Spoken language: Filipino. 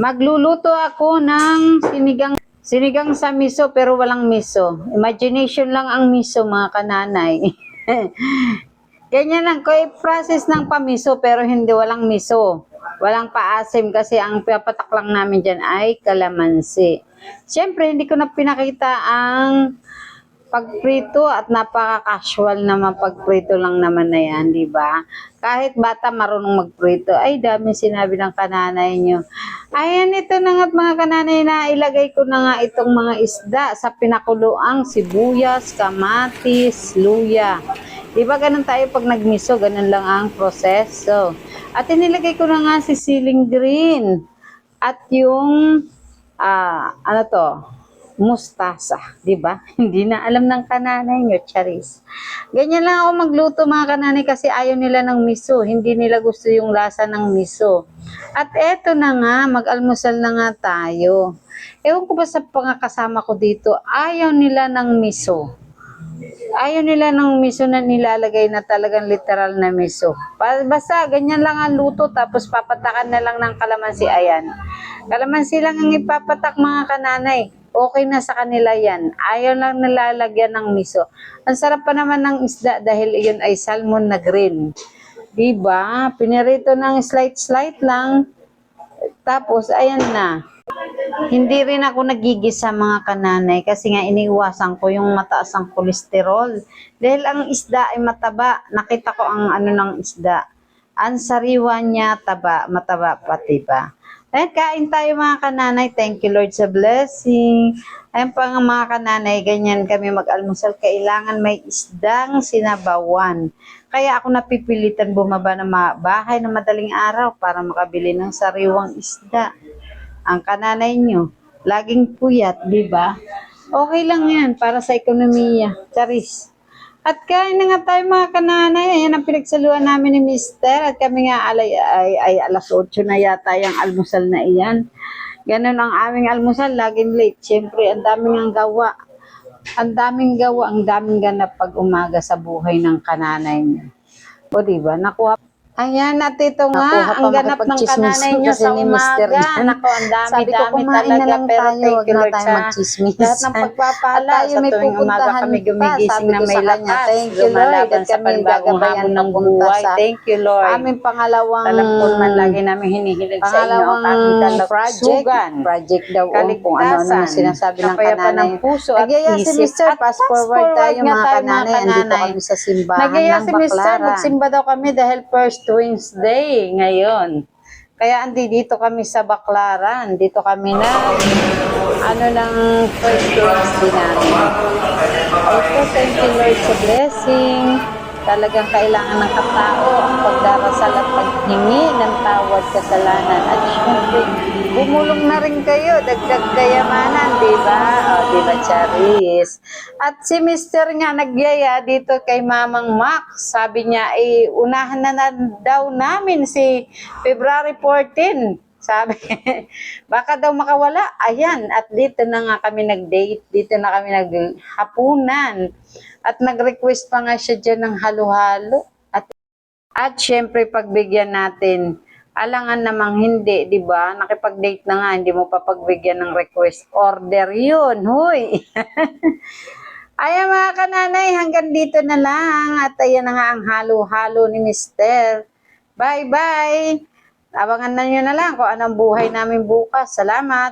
Magluluto ako ng sinigang sa miso pero walang miso. Imagination lang ang miso, mga kananay. Ganyan lang ko process ng pamiso pero hindi walang miso. Walang paasim kasi ang papatak lang namin dyan ay kalamansi. Siyempre, hindi ko na pinakita ang pagprito at napaka-casual naman pagprito lang naman na yan, di ba? Kahit bata marunong magprito, ay dami sinabi ng kananay nyo. Ayan, ito na nga mga kananay na ilagay ko na nga itong mga isda sa pinakuluang sibuyas, kamatis, luya. Di ba ganun tayo pag nagmiso, ganun lang ang proseso. At inilagay ko na nga si siling green at yung ano to, mustasa, di ba? Hindi na alam ng kananay nyo, charis. Ganyan lang ako magluto mga kananay kasi ayaw nila ng miso. Hindi nila gusto yung lasa ng miso. At eto na nga, mag-almusal na nga tayo. Ewan ko ba sa pangakasama ko dito, ayaw nila ng miso. Ayaw nila ng miso na nilalagay na talagang literal na miso. Basta ganyan lang ang luto tapos papatakan na lang ng kalamansi. Ayan. Kalamansi lang ang ipapatak mga kananay. Okay na sa kanila yan. Ayaw lang nilalagyan ng miso. Ang sarap pa naman ng isda dahil iyon ay salmon na green. Diba? Pinirito ng slight lang. Tapos ayan na. Hindi rin ako nagigisa mga kananay kasi nga iniiwasan ko yung mataas ang kolesterol. Dahil ang isda ay mataba. Nakita ko ang ano ng isda. Ang sariwa niya mataba pati ba. Ayan, kain tayo mga kananay. Thank you Lord sa blessing. Ayan pa nga mga kananay, ganyan kami mag-almusal. Kailangan may isdang sinabawan. Kaya ako napipilitan bumaba ng bahay na madaling araw para makabili ng sariwang isda. Ang kananay nyo, laging puyat, di ba? Okay lang yan para sa ekonomiya. Charis. At kain na nga tayo mga kananay. Ayan ang pinagsaluhan namin ni Mister. At kami nga ay alas 8 na yata yung almusal na iyan. Ganun ang aming almusal, laging late. Siyempre, ang daming ang gawa. Ang daming gawa, ang daming ganap pag umaga sa buhay ng kananay niyo. O diba? Nakuha. Ayan, at ito nga, ang ganap ng kananay nyo sa umaga. Nako, ang dami talaga. Pero thank you Lord sa lahat ng pagpapala. Sa tuwing umaga kami gumigising na may lakas. Thank you Lord. Lumalaban sa panibagong hamon ng buhay. Thank you Lord. Aming pangalawang Alam ko naman lagi namin hinihilig sa inyo ang aming project daw kung ano sinasabi ng kapayapan ng kananay. puso at Nagyaya si isip. Mr. At Fast forward tayo mga kananay. Andito kananay. kami sa simbahan Nagyaya ng si Mr. Baclaran. Magsimba daw kami dahil first Wednesday ngayon. Kaya dito kami sa Baclaran. Dito kami na ng first Wednesday namin. Ito, thank you Lord sa blessing. Talagang kailangan ng katao ang pagdarasal at paghingi ng tawad kasalanan. At syempre, bumulong na rin kayo, dagdag kayamanan, di ba? O, di ba, Charis? At si Mr. nga nagyaya dito kay Mamang Max. Sabi niya, unahan na daw namin si February 14. Sabi, baka daw makawala. Ayan, at dito na nga kami nag-date. Dito na kami naghapunan. At nag-request pa nga siya dyan ng halo-halo. At syempre, pagbigyan natin, alangan namang hindi, di ba? Nakipag-date na nga, hindi mo pa pagbigyan ng request. Order yun, huy! Ayan mga kananay, hanggang dito na lang. At ayan na nga ang halo-halo ni Mister. Bye-bye! Abangan na nyo na lang kung anong buhay namin bukas. Salamat!